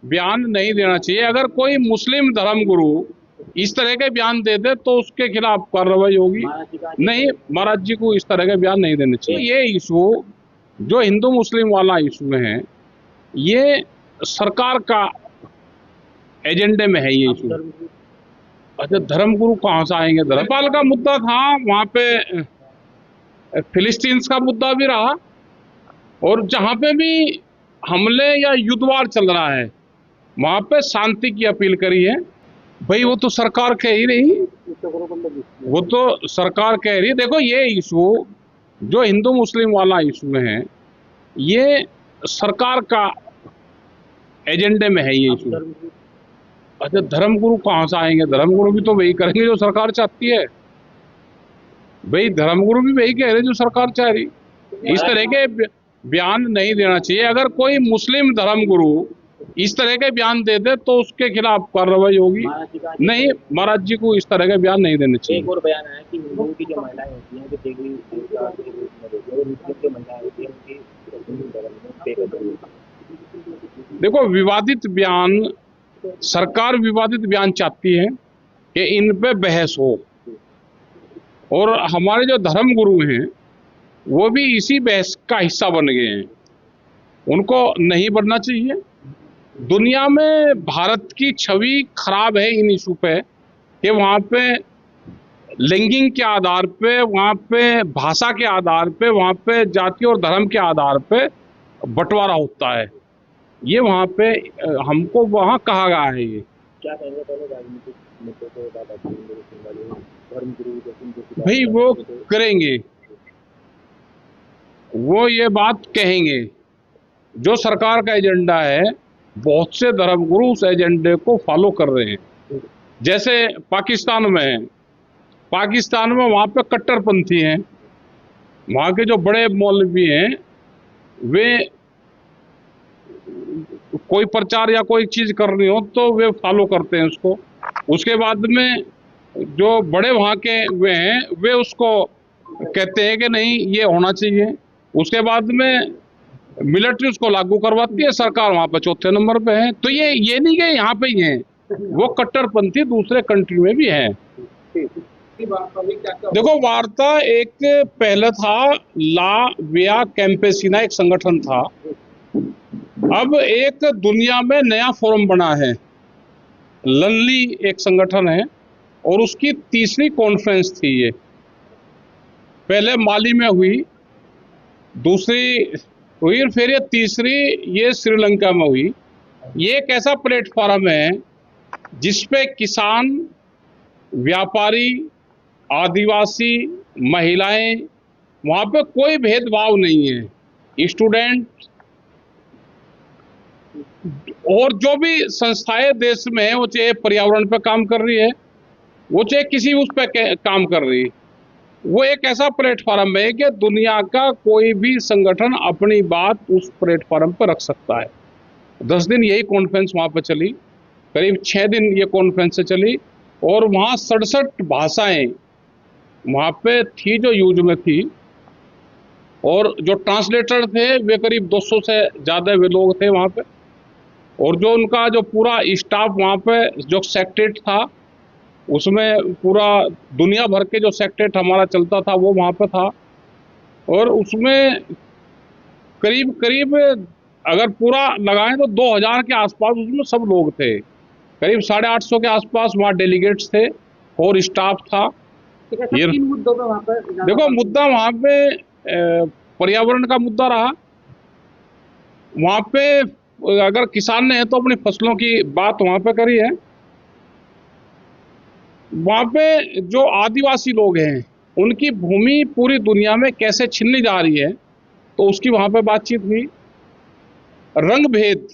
बयान नहीं देना चाहिए। अगर कोई मुस्लिम धर्मगुरु इस तरह के बयान दे दे तो उसके खिलाफ कार्रवाई होगी। नहीं, महाराज जी को इस तरह के बयान नहीं देने चाहिए। ये इशू जो हिंदू मुस्लिम वाला इशू है, ये सरकार का एजेंडे में है ये इशू। अच्छा, धर्मगुरु कहाँ से आएंगे? धर्मपाल का मुद्दा था, वहां पे फिलिस्तीन्स का मुद्दा भी रहा, और जहां पे भी हमले या युद्धवार चल रहा है वहां पे शांति की अपील करी है। भाई वो तो सरकार कह ही रही, वो तो सरकार कह रही। देखो, ये इशू जो हिंदू मुस्लिम वाला इशू है, ये सरकार का एजेंडे में है ये इशू। अच्छा, धर्मगुरु कहाँ से आएंगे? धर्मगुरु भी तो वही करेंगे जो सरकार चाहती है। भाई धर्मगुरु भी वही कह रहे जो सरकार चाह रही। इस तरह के बयान नहीं देना चाहिए। अगर कोई मुस्लिम धर्मगुरु इस तरह के बयान दे दे तो उसके खिलाफ कार्रवाई होगी। नहीं, महाराज जी को इस तरह के बयान नहीं देने चाहिए। एक और बयान आया कि हिंदुओं की जो महिलाएं होती हैं, जो देवी देवता के रूप में होती है, और मुस्लिम की महिलाएं होती हैं, उनकी हिंदू धर्म में बेकदर होती है। देखो, विवादित बयान, सरकार विवादित बयान चाहती है कि इन पे बहस हो, और हमारे जो धर्म गुरु हैं वो भी इसी बहस का हिस्सा बन गए हैं। उनको नहीं बनना चाहिए। दुनिया में भारत की छवि खराब है इन इशू पे कि वहाँ पे लिंगिंग के आधार पे, वहाँ पे भाषा के आधार पे, वहाँ पे जाति और धर्म के आधार पे बंटवारा होता है। ये वहाँ पे हमको वहाँ कहा गया है। ये क्या कहेंगे पहले राजनीतिक मुद्दों को धर्मगुरु भाई वो करेंगे, वो ये बात कहेंगे। जो सरकार का एजेंडा है, बहुत से धर्मगुरु उस एजेंडे को फॉलो कर रहे हैं। जैसे पाकिस्तान में है, पाकिस्तान में वहाँ पे कट्टरपंथी हैं, वहाँ के जो बड़े मौलवी हैं वे कोई प्रचार या कोई चीज करनी हो तो वे फॉलो करते हैं उसको। उसके बाद में जो बड़े वहाँ के वे हैं वे उसको कहते हैं कि नहीं ये होना चाहिए। उसके बाद में मिलिट्री उसको लागू करवाती है, सरकार वहाँ पे चौथे नंबर पे है। तो ये नहीं कि यहाँ पे ही है, वो कट्टरपंथी दूसरे कंट्री में भी है। देखो, वार्ता एक पहले था, ला विया कैंपेसिना एक संगठन था। अब एक दुनिया में नया फोरम बना है, लल्ली एक संगठन है, और उसकी तीसरी कॉन्फ्रेंस थी ये। पहले माली में हुई, दूसरी हुई, और फिर ये तीसरी ये श्रीलंका में हुई। ये एक ऐसा प्लेटफॉर्म है जिसपे किसान, व्यापारी, आदिवासी, महिलाएं, वहां पे कोई भेदभाव नहीं है। स्टूडेंट और जो भी संस्थाएं देश में है, वो चाहे पर्यावरण पे काम कर रही है, वो चाहे किसी उस पे काम कर रही है, वो एक ऐसा प्लेटफॉर्म है कि दुनिया का कोई भी संगठन अपनी बात उस प्लेटफॉर्म पर रख सकता है। 10 दिन यही कॉन्फ्रेंस वहां पर चली, करीब 6 दिन ये कॉन्फ्रेंस चली, और वहां 67 भाषाएं वहां पे थी जो यूज में थी, और जो ट्रांसलेटर थे वे करीब 200 से ज्यादा वे लोग थे वहां पे। और जो उनका जो पूरा स्टाफ वहां पे, जो सेक्रेटरीट था, उसमें पूरा दुनिया भर के जो सेक्रेटरीट हमारा चलता था वो वहां पे था। और उसमें करीब करीब अगर पूरा लगाएं तो 2000 के आसपास उसमें सब लोग थे। करीब 850 के आसपास वहाँ डेलीगेट्स थे और स्टाफ था। ये मुद्दों पे वहाँ पर देखो, मुद्दा वहाँ पे पर्यावरण का मुद्दा रहा। वहाँ पे अगर किसान ने तो अपनी फसलों की बात वहाँ पे करी है। वहाँ पे जो आदिवासी लोग हैं उनकी भूमि पूरी दुनिया में कैसे छीनली जा रही है, तो उसकी वहाँ पे बातचीत हुई। रंग भेद,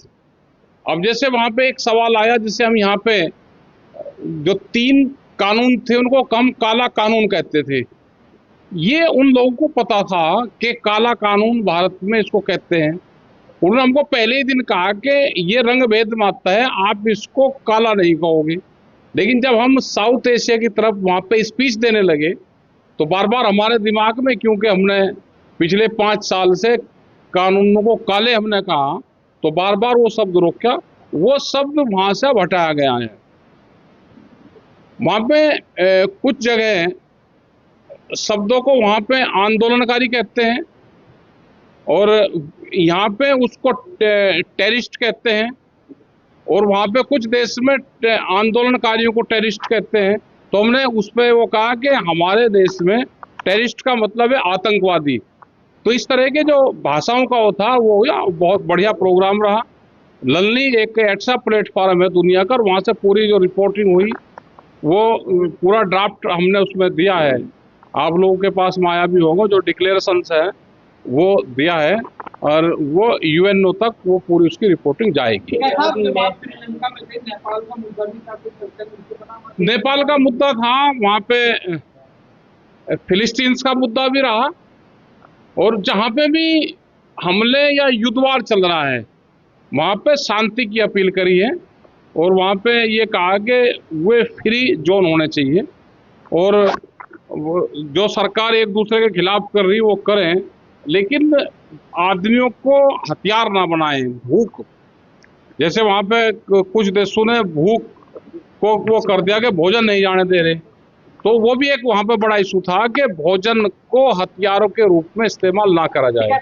अब जैसे वहाँ पे एक सवाल आया जिसे हम यहाँ पे जो 3 कानून थे उनको कम काला कानून कहते थे। ये उन लोगों को पता था कि काला कानून भारत में इसको कहते हैं। उन्होंने हमको पहले ही दिन कहा कि ये रंग भेद मानता है, आप इसको काला नहीं कहोगे। लेकिन जब हम साउथ एशिया की तरफ वहाँ पे स्पीच देने लगे तो बार बार हमारे दिमाग में, क्योंकि हमने पिछले 5 साल से कानूनों को काले हमने कहा, तो बार बार वो शब्द रोका वो शब्द वहां से अब हटाया गया है। वहां पे कुछ जगह शब्दों को वहां पे आंदोलनकारी कहते हैं और यहाँ पे उसको टेररिस्ट कहते हैं, और वहां पे कुछ देश में आंदोलनकारियों को टेररिस्ट कहते हैं। तो हमने उस पे वो कहा कि हमारे देश में टेररिस्ट का मतलब है आतंकवादी। तो इस तरह के जो भाषाओं का वो था वो बहुत बढ़िया प्रोग्राम रहा। ललनी एक ऐसा प्लेटफॉर्म है दुनिया का, वहां से पूरी जो रिपोर्टिंग हुई वो पूरा ड्राफ्ट हमने उसमें दिया है। आप लोगों के पास माया भी होगा, जो डिक्लेरेशंस है वो दिया है, और वो यूएनओ तक वो पूरी उसकी रिपोर्टिंग जाएगी। नेपाल का मुद्दा था, वहां पे फिलिस्तीन्स का मुद्दा भी रहा, और जहां पे भी हमले या युद्धवार चल रहा है वहां पे शांति की अपील करी है, और वहां पे ये कहा कि वे फ्री जोन होने चाहिए, और जो सरकार एक दूसरे के खिलाफ कर रही वो करें, लेकिन आदमियों को हथियार ना बनाएं। भूख, जैसे वहां पे कुछ देशों ने भूख को वो कर दिया कि भोजन नहीं जाने दे रहे, तो वो भी एक वहां पे बड़ा इशू था कि भोजन को हथियारों के रूप में इस्तेमाल ना करा जाए।